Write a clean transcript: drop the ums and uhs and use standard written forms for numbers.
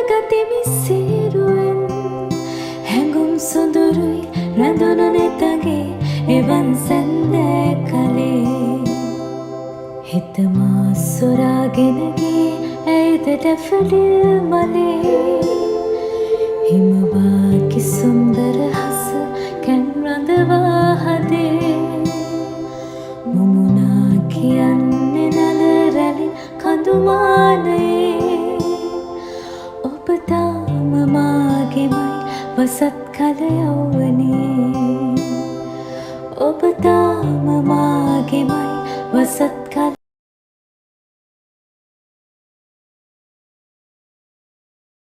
ගතිමි සීරුවෙන් හැඟුම් සොඳුරුයි රැඳුණු නෙතගේ එවන් සැන්දෑ කලේ හිත මා සොරාගෙන ගියේ ඇයිද ඩැෆඩිල් මලේ හිමවාගේ සුන්දර හස කැන් රඳවා හදේ මුමුණා කියන්නේ නල රැලි කඳුමානයේ ඔබ තාම මාගෙමයි වසත් කල යෞවනේ ඔබ තාම මාගෙමයි වසත් කල